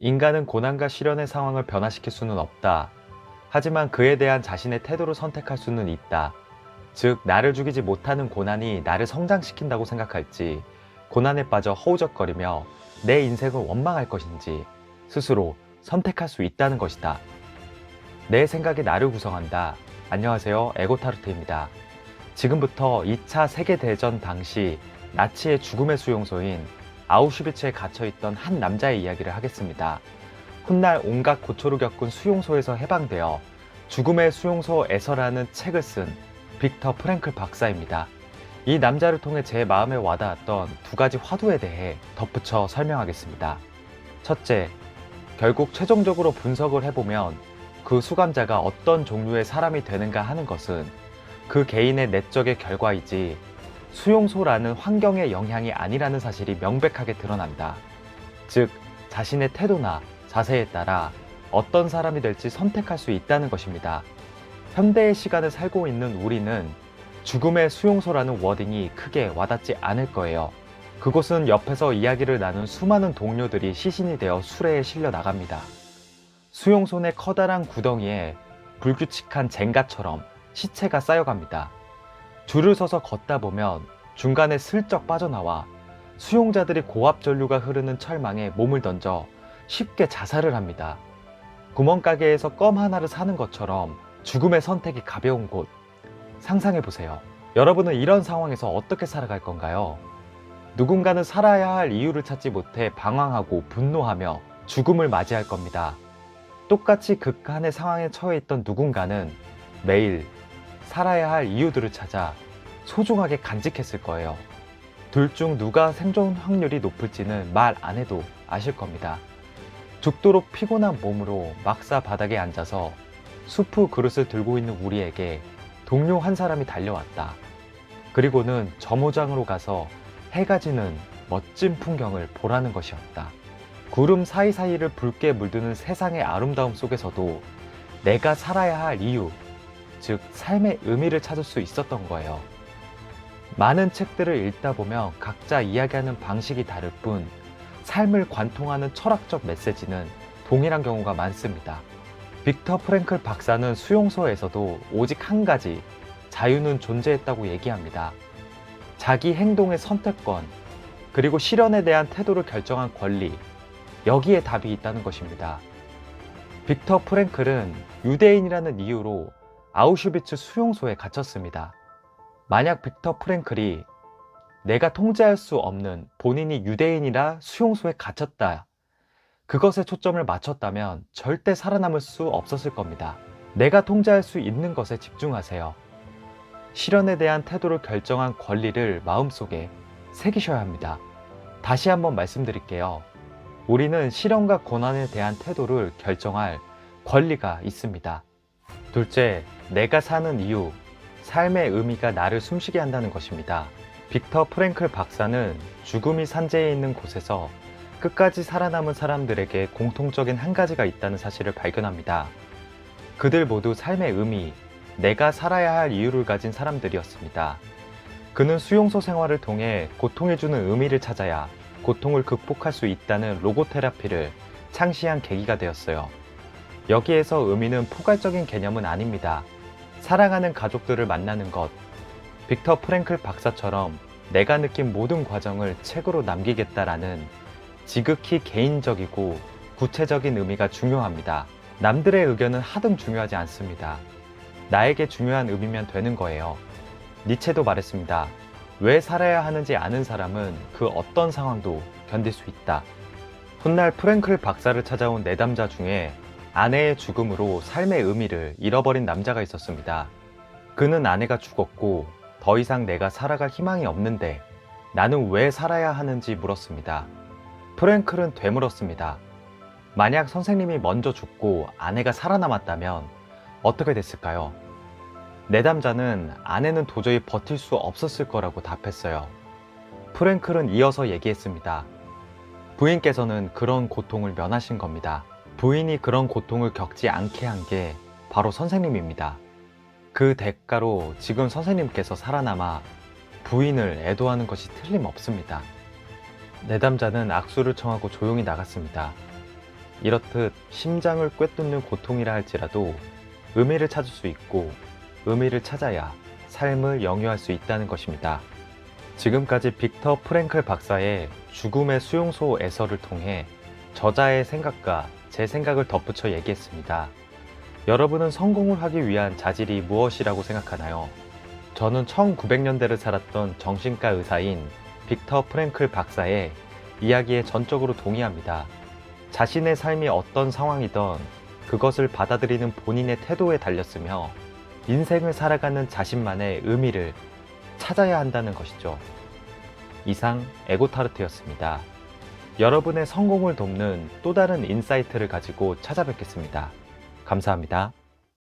인간은 고난과 시련의 상황을 변화시킬 수는 없다. 하지만 그에 대한 자신의 태도를 선택할 수는 있다. 즉, 나를 죽이지 못하는 고난이 나를 성장시킨다고 생각할지, 고난에 빠져 허우적거리며 내 인생을 원망할 것인지 스스로 선택할 수 있다는 것이다. 내 생각이 나를 구성한다. 안녕하세요, 에고타르트입니다. 지금부터 2차 세계대전 당시 나치의 죽음의 수용소인 아우슈비츠에 갇혀있던 한 남자의 이야기를 하겠습니다. 훗날 온갖 고초를 겪은 수용소에서 해방되어 죽음의 수용소에서라는 책을 쓴 빅터 프랭클 박사입니다. 이 남자를 통해 제 마음에 와닿았던 두 가지 화두에 대해 덧붙여 설명하겠습니다. 첫째, 결국 최종적으로 분석을 해보면 그 수감자가 어떤 종류의 사람이 되는가 하는 것은 그 개인의 내적의 결과이지 수용소라는 환경의 영향이 아니라는 사실이 명백하게 드러난다. 즉, 자신의 태도나 자세에 따라 어떤 사람이 될지 선택할 수 있다는 것입니다. 현대의 시간을 살고 있는 우리는 죽음의 수용소라는 워딩이 크게 와닿지 않을 거예요. 그곳은 옆에서 이야기를 나눈 수많은 동료들이 시신이 되어 수레에 실려 나갑니다. 수용소 내 커다란 구덩이에 불규칙한 젠가처럼 시체가 쌓여갑니다. 줄을 서서 걷다 보면 중간에 슬쩍 빠져나와 수용자들이 고압 전류가 흐르는 철망에 몸을 던져 쉽게 자살을 합니다. 구멍가게에서 껌 하나를 사는 것처럼 죽음의 선택이 가벼운 곳, 상상해보세요. 여러분은 이런 상황에서 어떻게 살아갈 건가요? 누군가는 살아야 할 이유를 찾지 못해 방황하고 분노하며 죽음을 맞이할 겁니다. 똑같이 극한의 상황에 처해 있던 누군가는 매일 살아야 할 이유들을 찾아 소중하게 간직했을 거예요. 둘 중 누가 생존 확률이 높을지는 말 안 해도 아실 겁니다. 죽도록 피곤한 몸으로 막사 바닥에 앉아서 수프 그릇을 들고 있는 우리에게 동료 한 사람이 달려왔다. 그리고는 점호장으로 가서 해가 지는 멋진 풍경을 보라는 것이었다. 구름 사이사이를 붉게 물드는 세상의 아름다움 속에서도 내가 살아야 할 이유, 즉 삶의 의미를 찾을 수 있었던 거예요. 많은 책들을 읽다 보면 각자 이야기하는 방식이 다를 뿐 삶을 관통하는 철학적 메시지는 동일한 경우가 많습니다. 빅터 프랭클 박사는 수용소에서도 오직 한 가지, 자유는 존재했다고 얘기합니다. 자기 행동의 선택권, 그리고 실현에 대한 태도를 결정한 권리, 여기에 답이 있다는 것입니다. 빅터 프랭클은 유대인이라는 이유로 아우슈비츠 수용소에 갇혔습니다. 만약 빅터 프랭클이 내가 통제할 수 없는 본인이 유대인이라 수용소에 갇혔다, 그것에 초점을 맞췄다면 절대 살아남을 수 없었을 겁니다. 내가 통제할 수 있는 것에 집중하세요. 실현에 대한 태도를 결정한 권리를 마음속에 새기셔야 합니다. 다시 한번 말씀드릴게요. 우리는 실현과 고난에 대한 태도를 결정할 권리가 있습니다. 둘째, 내가 사는 이유, 삶의 의미가 나를 숨쉬게 한다는 것입니다. 빅터 프랭클 박사는 죽음이 산재해 있는 곳에서 끝까지 살아남은 사람들에게 공통적인 한 가지가 있다는 사실을 발견합니다. 그들 모두 삶의 의미, 내가 살아야 할 이유를 가진 사람들이었습니다. 그는 수용소 생활을 통해 고통이 주는 의미를 찾아야 고통을 극복할 수 있다는 로고테라피를 창시한 계기가 되었어요. 여기에서 의미는 포괄적인 개념은 아닙니다. 사랑하는 가족들을 만나는 것, 빅터 프랭클 박사처럼 내가 느낀 모든 과정을 책으로 남기겠다라는 지극히 개인적이고 구체적인 의미가 중요합니다. 남들의 의견은 하등 중요하지 않습니다. 나에게 중요한 의미면 되는 거예요. 니체도 말했습니다. 왜 살아야 하는지 아는 사람은 그 어떤 상황도 견딜 수 있다. 훗날 프랭클 박사를 찾아온 내담자 중에 아내의 죽음으로 삶의 의미를 잃어버린 남자가 있었습니다. 그는 아내가 죽었고 더 이상 내가 살아갈 희망이 없는데 나는 왜 살아야 하는지 물었습니다. 프랭클은 되물었습니다. 만약 선생님이 먼저 죽고 아내가 살아남았다면 어떻게 됐을까요? 내담자는 아내는 도저히 버틸 수 없었을 거라고 답했어요. 프랭클은 이어서 얘기했습니다. 부인께서는 그런 고통을 면하신 겁니다. 부인이 그런 고통을 겪지 않게 한 게 바로 선생님입니다. 그 대가로 지금 선생님께서 살아남아 부인을 애도하는 것이 틀림없습니다. 내담자는 악수를 청하고 조용히 나갔습니다. 이렇듯 심장을 꿰뚫는 고통이라 할지라도 의미를 찾을 수 있고 의미를 찾아야 삶을 영위할 수 있다는 것입니다. 지금까지 빅터 프랭클 박사의 죽음의 수용소 에서를 통해 저자의 생각과 제 생각을 덧붙여 얘기했습니다. 여러분은 성공을 하기 위한 자질이 무엇이라고 생각하나요? 저는 1900년대를 살았던 정신과 의사인 빅터 프랭클 박사의 이야기에 전적으로 동의합니다. 자신의 삶이 어떤 상황이든 그것을 받아들이는 본인의 태도에 달렸으며 인생을 살아가는 자신만의 의미를 찾아야 한다는 것이죠. 이상 에고타르트였습니다. 여러분의 성공을 돕는 또 다른 인사이트를 가지고 찾아뵙겠습니다. 감사합니다.